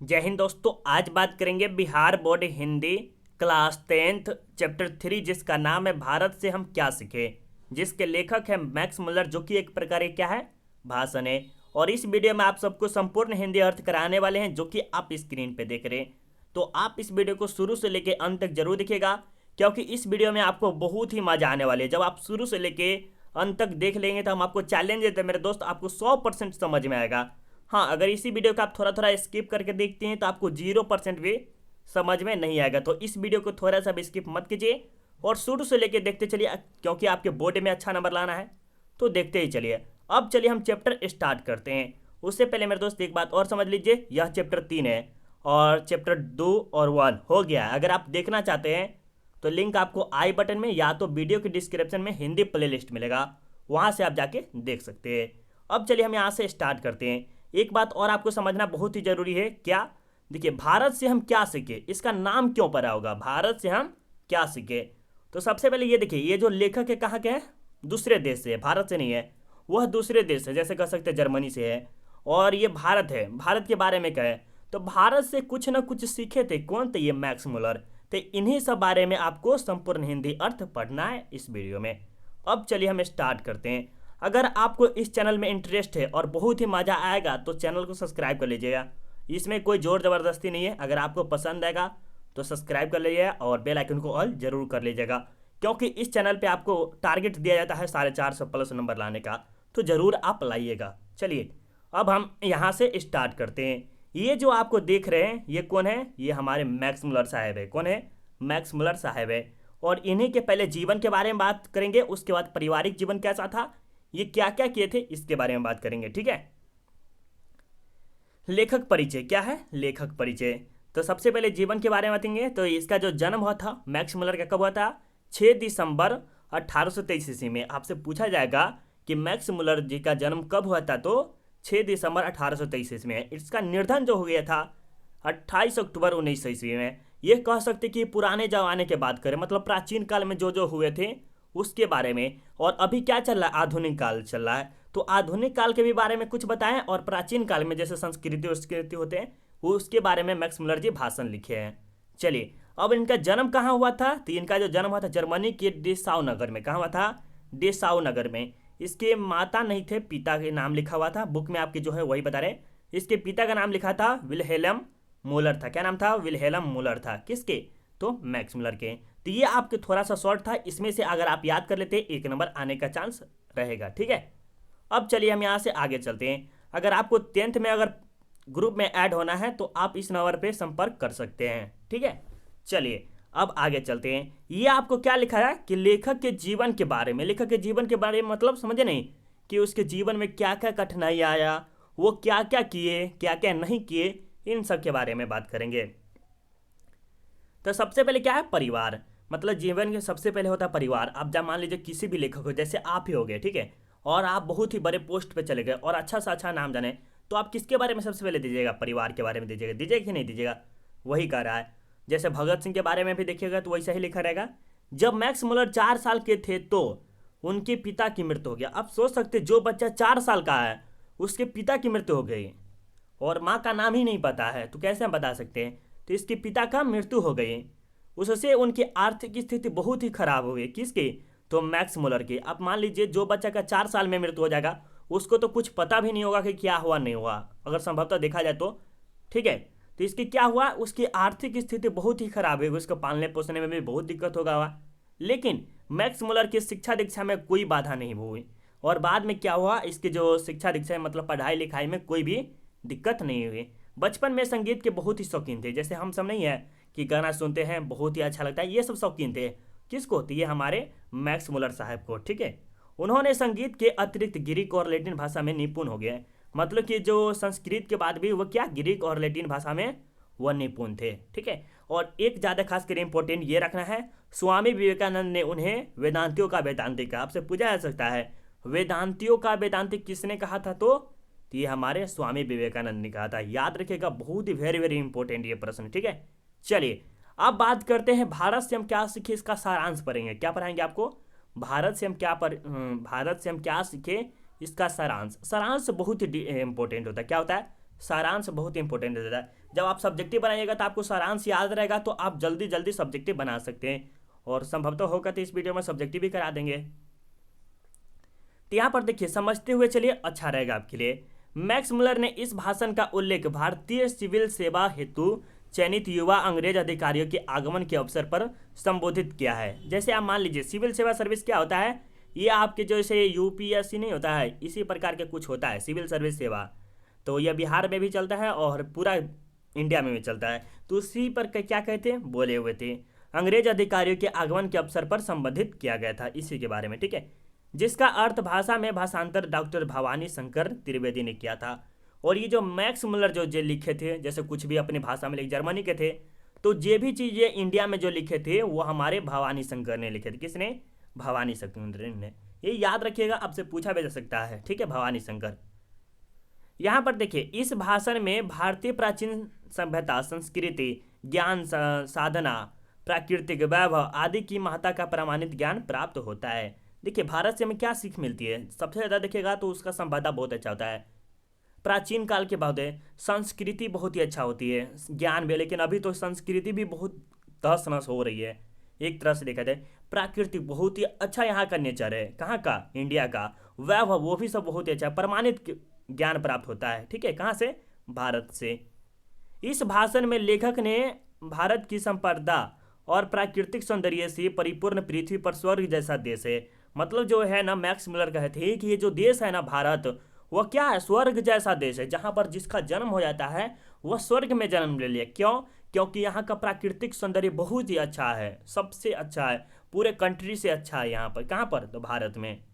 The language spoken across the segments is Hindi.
जय हिंद दोस्तों। आज बात करेंगे Bihar board Hindi class 10th chapter 3 जिसका नाम है भारत से हम क्या सीखे, जिसके लेखक है मैक्स मुलर, जो कि एक प्रकार के क्या है, भाषण है। और इस वीडियो में आप सबको संपूर्ण हिंदी अर्थ कराने वाले हैं, जो कि आप स्क्रीन पे देख रहे हैं। तो आप इस वीडियो को शुरू से लेके अंत तक जरूर देखिएगा, क्योंकि इस वीडियो में आपको बहुत ही मजा आने वाली है। जब आप शुरू से लेके अंत तक देख लेंगे तो हम आपको चैलेंज देते हैं मेरे दोस्त, आपको 100% समझ में आएगा। हाँ, अगर इसी वीडियो को आप थोड़ा थोड़ा स्किप करके देखते हैं तो आपको 0% भी समझ में नहीं आएगा। तो इस वीडियो को थोड़ा सा भी स्किप मत कीजिए और शुरू से लेके देखते चलिए, क्योंकि आपके बोर्ड में अच्छा नंबर लाना है। तो देखते ही चलिए। अब चलिए हम चैप्टर स्टार्ट करते हैं। उससे पहले मेरे दोस्त एक बात और समझ लीजिए, यह चैप्टर 3 है और चैप्टर 2 और 1 हो गया है। अगर आप देखना चाहते हैं तो लिंक आपको आई बटन में या तो वीडियो के डिस्क्रिप्शन में हिंदी प्लेलिस्ट मिलेगा, वहाँ से आप जाके देख सकते हैं। अब चलिए हम यहाँ से स्टार्ट करते हैं। एक बात और आपको समझना बहुत ही जरूरी है। क्या? देखिए, भारत से हम क्या सीखे, इसका नाम क्यों पड़ा होगा, भारत से हम क्या सीखे। तो सबसे पहले ये देखिए, ये जो लेखक है कहाँ के है, दूसरे देश से है, भारत से नहीं है। वह दूसरे देश से, जैसे कह सकते हैं जर्मनी से है, और ये भारत है। भारत के बारे में क्या है, तो भारत से कुछ ना कुछ सीखे थे। कौन थे? ये मैक्स मुलर। तो इन्हीं सब बारे में आपको संपूर्ण हिंदी अर्थ पढ़ना है इस वीडियो में। अब चलिए हम स्टार्ट करते हैं। अगर आपको इस चैनल में इंटरेस्ट है और बहुत ही मज़ा आएगा तो चैनल को सब्सक्राइब कर लीजिएगा। इसमें कोई जोर ज़बरदस्ती नहीं है। अगर आपको पसंद आएगा तो सब्सक्राइब कर लीजिएगा और बेल आइकन को ऑल जरूर कर लीजिएगा, क्योंकि इस चैनल पे आपको टारगेट दिया जाता है 450 प्लस नंबर लाने का। तो ज़रूर आप लाइएगा। चलिए अब हम यहाँ से स्टार्ट करते हैं। ये जो आपको देख रहे हैं ये कौन है? ये हमारे मैक्स मुलर साहब है। कौन है? मैक्स मुलर साहब है। और इन्हीं के पहले जीवन के बारे में बात करेंगे, उसके बाद पारिवारिक जीवन कैसा था, ये क्या क्या किए थे, इसके बारे में बात करेंगे। ठीक है। लेखक परिचय क्या है? लेखक परिचय। तो सबसे पहले जीवन के बारे में बताएंगे। तो इसका जो जन्म हुआ था मैक्स मुलर का, कब हुआ था? 6 दिसंबर 1823 ईस्वी में। आपसे पूछा जाएगा कि मैक्स मुलर जी का जन्म कब हुआ था, तो 6 दिसंबर 1823 ईस्वी में। इसका निर्धन जो हो गया था 28 अक्टूबर 1900 ईस्वी में। ये कह सकते कि पुराने जमाने के बात करें, मतलब प्राचीन काल में जो जो हुए थे उसके बारे में। और अभी क्या चल रहा है? आधुनिक काल चल रहा है, तो आधुनिक काल के भी बारे में कुछ बताएं, और प्राचीन काल में जैसे संस्कृति संस्कृति होते हैं वो उसके बारे में मैक्स मुलर जी भाषण लिखे हैं। चलिए, अब इनका जन्म कहाँ हुआ था? तो इनका जो जन्म हुआ था जर्मनी के डेसाउ नगर में। कहाँ हुआ था? डेसाउ नगर में। इसके माता नहीं थे, पिता के नाम लिखा हुआ था। बुक में आपके जो है वही बता रहे। इसके पिता का नाम लिखा था विल्हेल्म मूलर था। क्या नाम था? विल्हेल्म मूलर था। किसके? तो मैक्स मुलर के। तो ये आपके थोड़ा सा शॉर्ट था, इसमें से अगर आप याद कर लेते 1 नंबर आने का चांस रहेगा। ठीक है। अब चलिए हम यहाँ से आगे चलते हैं। अगर आपको 10th में अगर ग्रुप में ऐड होना है तो आप इस नंबर पे संपर्क कर सकते हैं। ठीक है। चलिए अब आगे चलते हैं। ये आपको क्या लिखा है कि लेखक के जीवन के बारे में। लेखक के जीवन के बारे में मतलब समझे नहीं, कि उसके जीवन में क्या क्या कठिनाई आया, वो क्या क्या किए, क्या क्या नहीं किए, इन सब के बारे में बात करेंगे। तो सबसे पहले क्या है? परिवार। मतलब जीवन के सबसे पहले होता है परिवार। आप जब मान लीजिए किसी भी लेखक हो, जैसे आप ही हो गए, ठीक है, और आप बहुत ही बड़े पोस्ट पे चले गए और अच्छा सा अच्छा नाम जाने, तो आप किसके बारे में सबसे पहले दीजिएगा? परिवार के बारे में दीजिएगा। दीजिएगा कि नहीं दीजिएगा? वही कह रहा है। जैसे भगत सिंह के बारे में भी देखिएगा तो वैसा ही लिखा रहेगा। जब मैक्स मुलर 4 साल के थे तो उनके पिता की मृत्यु हो गया। आप सोच सकते, जो बच्चा 4 साल का है उसके पिता की मृत्यु हो गई, और माँ का नाम ही नहीं पता है, तो कैसे हम बता सकते हैं? तो इसके पिता का मृत्यु हो गई। उससे उनकी आर्थिक स्थिति बहुत ही खराब हो गई। किसकी? तो मैक्स मुलर की। आप मान लीजिए जो बच्चा का 4 साल में मृत्यु हो जाएगा उसको तो कुछ पता भी नहीं होगा कि क्या हुआ नहीं हुआ, अगर संभवतः देखा जाए तो। ठीक है। तो इसकी क्या हुआ? उसकी आर्थिक स्थिति बहुत ही खराब है, उसको पालने पोसने में भी बहुत दिक्कत होगा। लेकिन मैक्स मुलर की शिक्षा दीक्षा में कोई बाधा नहीं हुई, और बाद में क्या हुआ, इसकी जो शिक्षा दीक्षा है मतलब पढ़ाई लिखाई में कोई भी दिक्कत नहीं हुई। बचपन में संगीत के बहुत ही शौकीन थे। जैसे हम सब नहीं है कि गाना सुनते हैं बहुत ही अच्छा लगता है, ये सब शौकीन थे। किसको? तो ये हमारे मैक्स मुलर साहब को। ठीक है। उन्होंने संगीत के अतिरिक्त ग्रीक और लैटिन भाषा में निपुण हो गए। मतलब कि जो संस्कृत के बाद भी वो क्या, ग्रीक और लैटिन भाषा में वह निपुण थे। ठीक है। और एक ज़्यादा खास कर इंपॉर्टेंट ये रखना है, स्वामी विवेकानंद ने उन्हें वेदांतियों का वेदांतिक कहा। आपसे पूछा जा सकता है वेदांतियों का वेदांतिक किसने कहा था, तो ये हमारे स्वामी विवेकानंद ने कहा था। याद रखिएगा, बहुत ही वेरी वेरी इंपॉर्टेंट ये प्रश्न। ठीक है। चलिए अब बात करते हैं भारत से हम क्या सीखे, इसका सारांश पढ़ेंगे। क्या पढ़ाएंगे आपको? भारत से हम भारत से हम क्या सीखे, इसका सारांश। सारांश बहुत ही इंपॉर्टेंट होता है। क्या होता है? सारांश बहुत इंपॉर्टेंट रहता है। जब आप सब्जेक्टिव बनाइएगा तो आपको सारांश याद रहेगा, तो आप जल्दी जल्दी सब्जेक्टिव बना सकते हैं, और संभवतः होगा तो इस वीडियो में सब्जेक्टिव भी करा देंगे। तो यहाँ पर देखिए, समझते हुए चलिए, अच्छा रहेगा आपके लिए। मैक्स मुलर ने इस भाषण का उल्लेख भारतीय सिविल सेवा हेतु चयनित युवा अंग्रेज अधिकारियों के आगमन के अवसर पर संबोधित किया है। जैसे आप मान लीजिए, सिविल सेवा सर्विस क्या होता है, ये आपके जैसे यूपीएससी नहीं होता है, इसी प्रकार के कुछ होता है सिविल सर्विस सेवा। तो यह बिहार में भी चलता है और पूरा इंडिया में भी चलता है। तो उसी पर क्या कहते हैं, बोले हुए थे, अंग्रेज अधिकारियों के आगमन के अवसर पर संबोधित किया गया था, इसी के बारे में, ठीक है। जिसका अर्थ भाषा में भाषांतर डॉक्टर भवानी शंकर त्रिवेदी ने किया था। और ये जो मैक्स मुलर जो लिखे थे, जैसे कुछ भी अपनी भाषा में लिखे, जर्मनी के थे, तो ये भी चीज़ें इंडिया में जो लिखे थे वो हमारे भवानी शंकर ने लिखे थे। किसने, भवानी शंकर ने। ये याद रखिएगा, आपसे पूछा भी जा सकता है, ठीक है, भवानी शंकर। यहाँ पर देखिए, इस भाषण में भारतीय प्राचीन सभ्यता, संस्कृति, ज्ञान साधना, प्राकृतिक वैभव आदि की महत्ता का प्रमाणित ज्ञान प्राप्त होता है। देखिए, भारत से हमें क्या सीख मिलती है, सबसे ज़्यादा देखिएगा तो उसका संपदा बहुत अच्छा होता है, प्राचीन काल के बाद है, संस्कृति बहुत ही अच्छा होती है, ज्ञान भी। लेकिन अभी तो संस्कृति भी बहुत तहस नहस हो रही है, एक तरह से देखा जाए। प्राकृतिक बहुत ही अच्छा यहाँ का नेचर है, कहाँ का, इंडिया का। वैभव वो भी सब बहुत ही अच्छा, प्रमाणित ज्ञान प्राप्त होता है, ठीक है, कहाँ से, भारत से। इस भाषण में लेखक ने भारत की संपदा और प्राकृतिक सौंदर्य से परिपूर्ण पृथ्वी पर स्वर्ग जैसा देश है, मतलब जो है ना, मैक्स मुलर कहते हैं कि ये जो देश है ना भारत, वह क्या है, स्वर्ग जैसा देश है, जहाँ पर जिसका जन्म हो जाता है वह स्वर्ग में जन्म ले लिया। क्यों, क्योंकि यहाँ का प्राकृतिक सौंदर्य बहुत ही अच्छा है, सबसे अच्छा है, पूरे कंट्री से अच्छा है यहाँ पर। कहाँ पर, तो भारत में।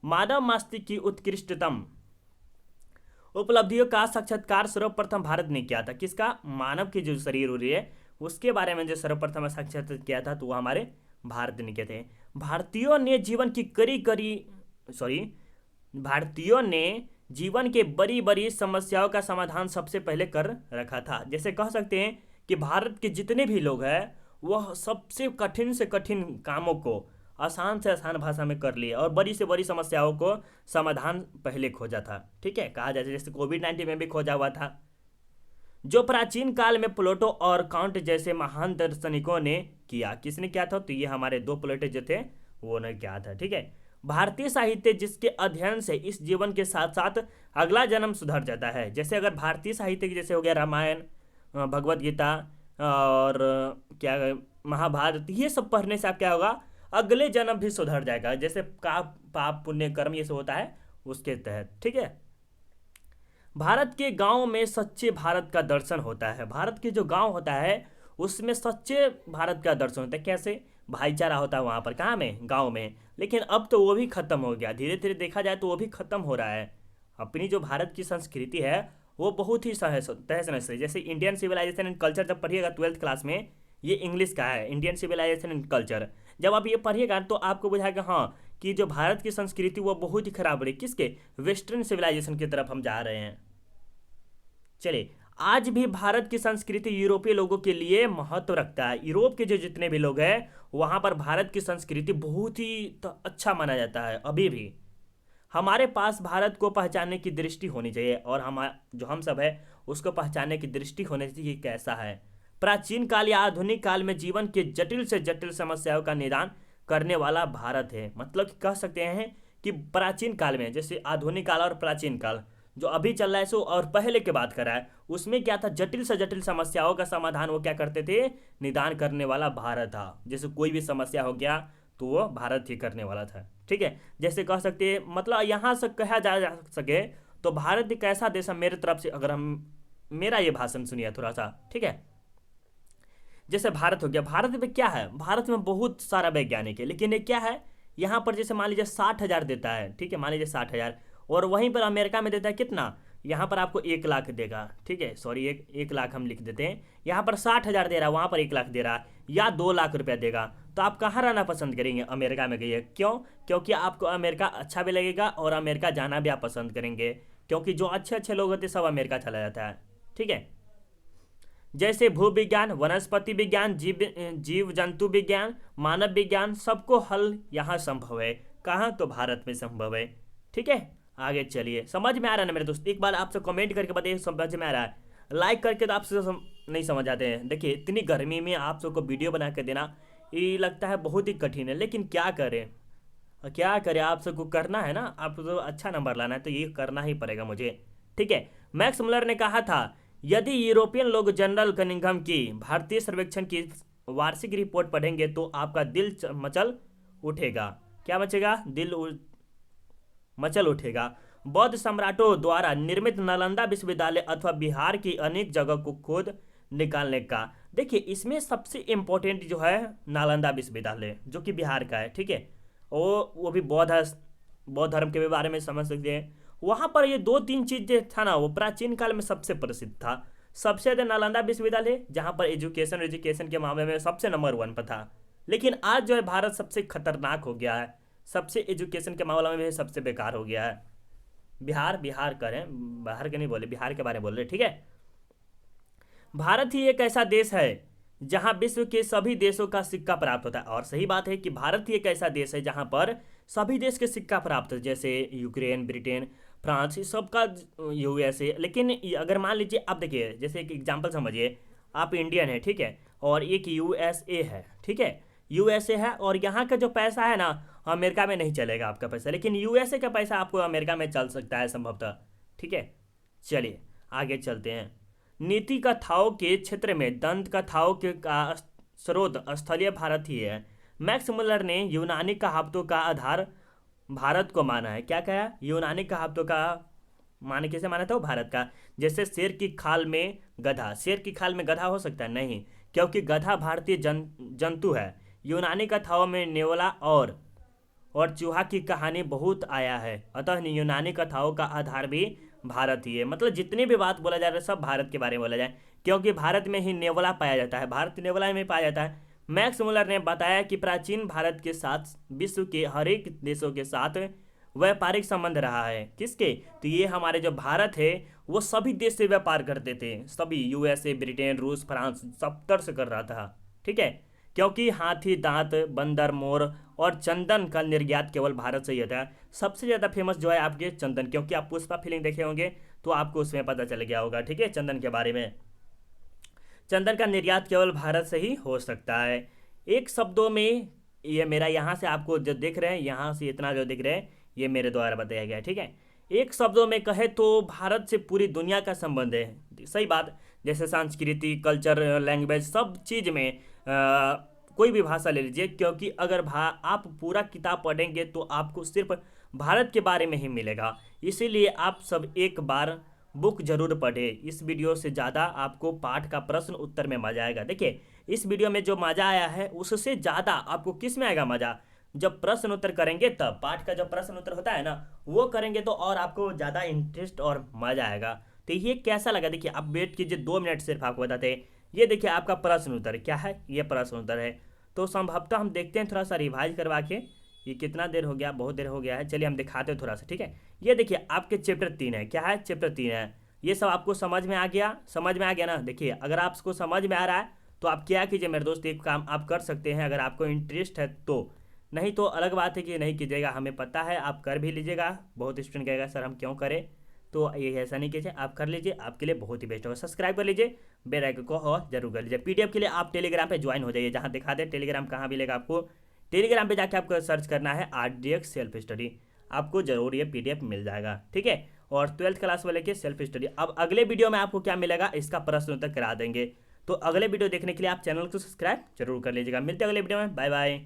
मानव मस्तिष्क की उत्कृष्टतम उपलब्धियों का साक्षात्कार सर्वप्रथम भारत ने किया था। किसका, मानव की जो शरीर हो रही है उसके बारे में जो सर्वप्रथम साक्षात्कार किया था, तो वो हमारे भारत ने किए थे। भारतीयों ने जीवन के बड़ी बड़ी समस्याओं का समाधान सबसे पहले कर रखा था। जैसे कह सकते हैं कि भारत के जितने भी लोग हैं वह सबसे कठिन से कठिन कामों को आसान से आसान भाषा में कर लिए, और बड़ी से बड़ी समस्याओं को समाधान पहले खोजा था, ठीक है। कहा जाता है जैसे कोविड-19 में भी खोजा हुआ था, जो प्राचीन काल में प्लेटो और कांट जैसे महान दार्शनिकों ने किया। किसने किया था, तो ये हमारे दो प्लेटो जो थे वो ने किया था, ठीक है। भारतीय साहित्य जिसके अध्ययन से इस जीवन के साथ साथ अगला जन्म सुधर जाता है। जैसे अगर भारतीय साहित्य जैसे हो गया रामायण, भगवत गीता और क्या महाभारत, ये सब पढ़ने से आप क्या होगा, अगले जन्म भी सुधर जाएगा। जैसे का पाप पुण्य कर्म ये सब होता है उसके तहत, ठीक है। भारत के गांव में सच्चे भारत का दर्शन होता है। भारत के जो गांव होता है उसमें सच्चे भारत का दर्शन होता है। कैसे, भाईचारा होता है वहाँ पर, कहाँ में, गांव में। लेकिन अब तो वो भी खत्म हो गया, धीरे धीरे देखा जाए तो वो भी खत्म हो रहा है। अपनी जो भारत की संस्कृति है वो बहुत ही तहस नहस है। जैसे इंडियन सिविलाइजेशन एंड कल्चर जब पढ़िएगा 12th क्लास में, ये इंग्लिश का है, इंडियन सिविलाइजेशन एंड कल्चर। जब आप ये पढ़िएगा तो आपको बुझाएगा हाँ कि जो भारत की संस्कृति वो बहुत ही खराब हो रही है, किसके, वेस्टर्न सिविलाइजेशन की तरफ हम जा रहे हैं। चलिए, आज भी भारत की संस्कृति यूरोपीय लोगों के लिए महत्व रखता है। यूरोप के जो जितने भी लोग हैं वहाँ पर भारत की संस्कृति बहुत ही अच्छा माना जाता है। अभी भी हमारे पास भारत को पहचानने की दृष्टि होनी चाहिए, और हम सब है उसको पहचानने की दृष्टि होनी चाहिए। कैसा है, प्राचीन काल या आधुनिक काल में जीवन के जटिल से जटिल समस्याओं का निदान करने वाला भारत है। मतलब कह सकते हैं कि प्राचीन काल में, जैसे आधुनिक काल और प्राचीन काल जो अभी चल रहा है सो, और पहले के बात कर रहा है, उसमें क्या था, जटिल से जटिल समस्याओं का समाधान वो क्या करते थे, निदान करने वाला भारत था। जैसे कोई भी समस्या हो गया तो वो भारत ही करने वाला था, ठीक है। जैसे कह सकते हैं, मतलब यहाँ से कहा जा सके तो भारत एक ऐसा देश है, मेरे तरफ से अगर हम मेरा ये भाषण सुनिए थोड़ा सा, ठीक है। जैसे भारत हो गया, भारत में क्या है, भारत में बहुत सारा वैज्ञानिक है, लेकिन ये क्या है, यहाँ पर जैसे मान लीजिए 60,000 देता है, ठीक है, मान लीजिए 60,000, और वहीं पर अमेरिका में देता है कितना, यहाँ पर आपको 1 लाख देगा, ठीक है, सॉरी 1 लाख हम लिख देते हैं। यहाँ पर 60,000 दे रहा है, वहाँ पर 1 लाख दे रहा है, या 2 लाख रुपया देगा, तो आप कहाँ रहना पसंद करेंगे, अमेरिका में गइए। क्यों, क्योंकि आपको अमेरिका अच्छा भी लगेगा और अमेरिका जाना भी आप पसंद करेंगे, क्योंकि जो अच्छे अच्छे लोग होते हैं सब अमेरिका चला जाता है, ठीक है। जैसे भू विज्ञान, वनस्पति विज्ञान, जीव जंतु विज्ञान, मानव विज्ञान, सबको हल यहाँ संभव है। कहाँ, तो भारत में संभव है, ठीक है। आगे चलिए, समझ में आ रहा है ना मेरे दोस्त? एक बार आपसे कमेंट करके बताइए समझ में आ रहा है। लाइक करके तो आपसे नहीं समझ आते हैं। देखिए इतनी गर्मी में आप सबको वीडियो बना के देना ये लगता है बहुत ही कठिन है, लेकिन क्या करें, क्या करें, आप सबको करना है ना, आप तो अच्छा नंबर लाना है तो ये करना ही पड़ेगा मुझे। ठीक है, मैक्स मुलर ने कहा था यदि यूरोपियन लोग जनरल कनिंघम की भारतीय सर्वेक्षण की वार्षिक रिपोर्ट पढ़ेंगे तो आपका दिल मचल उठेगा। क्या मचेगा? मचल उठेगा। बौद्ध सम्राटों द्वारा निर्मित नालंदा विश्वविद्यालय अथवा बिहार की अनेक जगह को खोद निकालने का। देखिए इसमें सबसे इम्पोर्टेंट जो है नालंदा विश्वविद्यालय जो कि बिहार का है। ठीक है, वो भी बौद्ध धर्म के बारे में समझ सकते हैं। वहाँ पर ये दो तीन चीज जो था ना वो प्राचीन काल में सबसे प्रसिद्ध था। सबसे ज़्यादा नालंदा विश्वविद्यालय जहाँ पर एजुकेशन के मामले में सबसे नंबर 1 पर था। लेकिन आज जो है भारत सबसे खतरनाक हो गया है, सबसे एजुकेशन के मामले में भी सबसे बेकार हो गया है। बिहार करें, बाहर के नहीं बोले, बिहार के बारे में बोल रहे। ठीक है, भारत ही एक ऐसा देश है जहां विश्व के सभी देशों का सिक्का प्राप्त होता है। और सही बात है कि भारत ही एक ऐसा देश है जहां पर सभी देश के सिक्का प्राप्त है, जैसे यूक्रेन, ब्रिटेन, फ्रांस, इस सब का, यूएसए। लेकिन अगर मान लीजिए आप देखिए, जैसे एक एग्जांपल समझिए, आप इंडियन है, ठीक है, और एक यूएसए है, ठीक है, यूएसए है और यहाँ का जो पैसा है ना अमेरिका में नहीं चलेगा आपका पैसा, लेकिन यूएसए का पैसा आपको अमेरिका में चल सकता है संभवतः। ठीक है, चलिए आगे चलते हैं। नीति कथाओं के क्षेत्र में दंत कथाओं के का स्रोत स्थलीय भारत ही है। मैक्स मुलर ने यूनानी कहावतों का आधार भारत को माना है। क्या कहा? यूनानी कहावतों का माने कैसे माना था वो भारत का। जैसे शेर की खाल में गधा, शेर की खाल में गधा हो सकता है? नहीं, क्योंकि गधा भारतीय जंतु है। यूनानी कथाओं में नेवला और चूहा की कहानी बहुत आया है, अतः यूनानी कथाओं का आधार भी भारत ही है। मतलब जितनी भी बात बोला जा रहा है सब भारत के बारे में बोला जाए, क्योंकि भारत में ही नेवला पाया जाता है, भारत नेवला में पाया जाता है। मैक्स मुलर ने बताया कि प्राचीन भारत के साथ विश्व के हर एक देशों के साथ व्यापारिक संबंध रहा है। किसके? तो ये हमारे जो भारत है वो सभी देश से व्यापार करते थे, सभी, यूएसए, ब्रिटेन, रूस, फ्रांस, सब तरह से कर रहा था। ठीक है, क्योंकि हाथी दांत, बंदर, मोर और चंदन का निर्यात केवल भारत से ही होता है। सबसे ज़्यादा फेमस जो है आपके चंदन, क्योंकि आप पुष्पा फिल्म देखे होंगे तो आपको उसमें पता चल गया होगा। ठीक है, चंदन के बारे में, चंदन का निर्यात केवल भारत से ही हो सकता है। एक शब्दों में, ये मेरा यहाँ से आपको जो दिख रहे हैं, यहाँ से इतना जो दिख रहे हैं ये मेरे द्वारा बताया गया है। ठीक है, एक शब्दों में कहे तो भारत से पूरी दुनिया का संबंध है। सही बात, जैसे संस्कृति, कल्चर, लैंग्वेज, सब चीज़ में कोई भी भाषा ले लीजिए, क्योंकि अगर आप पूरा किताब पढ़ेंगे तो आपको सिर्फ भारत के बारे में ही मिलेगा। इसीलिए आप सब एक बार बुक जरूर पढ़ें। इस वीडियो से ज़्यादा आपको पाठ का प्रश्न उत्तर में मजा आएगा। देखिए इस वीडियो में जो मज़ा आया है उससे ज़्यादा आपको किस में आएगा मज़ा? जब प्रश्न उत्तर करेंगे तब, पाठ का जब प्रश्न उत्तर होता है ना वो करेंगे तो और आपको ज़्यादा इंटरेस्ट और मज़ा आएगा। तो ये कैसा लगा? देखिए आप वेट कीजिए, 2 मिनट सिर्फ आपको बताते हैं। ये देखिए आपका प्रश्न उत्तर क्या है, ये प्रश्न उत्तर है। तो संभवतः हम देखते हैं थोड़ा सा रिवाइज करवा के, ये कितना देर हो गया, बहुत देर हो गया है। चलिए हम दिखाते हैं थोड़ा सा। ठीक है, ये देखिए आपके चैप्टर 3 है। क्या है? चैप्टर 3 है। ये सब आपको समझ में आ गया? समझ में आ गया ना? देखिए अगर आपको समझ में आ रहा है तो आप क्या कीजिए मेरे दोस्त, एक काम आप कर सकते हैं, अगर आपको इंटरेस्ट है तो। नहीं तो अलग बात है कि नहीं कीजिएगा, हमें पता है आप कर भी लीजिएगा। बहुत स्टूडेंट कहेगा सर हम क्यों करें, तो ये ऐसा नहीं कीजिए, आप कर लीजिए, आपके लिए बहुत ही बेस्ट होगा। सब्सक्राइब कर लीजिए, बेल आइकन को और जरूर कर लीजिए। पीडीएफ के लिए आप टेलीग्राम पे ज्वाइन हो जाइए, जहाँ दिखा दे टेलीग्राम कहाँ मिलेगा आपको। टेलीग्राम पे जाके आपको सर्च करना है RDX सेल्फ स्टडी, आपको जरूर ये पीडीएफ मिल जाएगा। ठीक है, और 12th क्लास वाले के सेल्फ स्टडी। अब अगले वीडियो में आपको क्या मिलेगा इसका प्रश्न उत्तर करा देंगे। तो अगले वीडियो देखने के लिए आप चैनल को सब्सक्राइब जरूर कर लीजिएगा। मिलते हैं अगले वीडियो में, बाय बाय।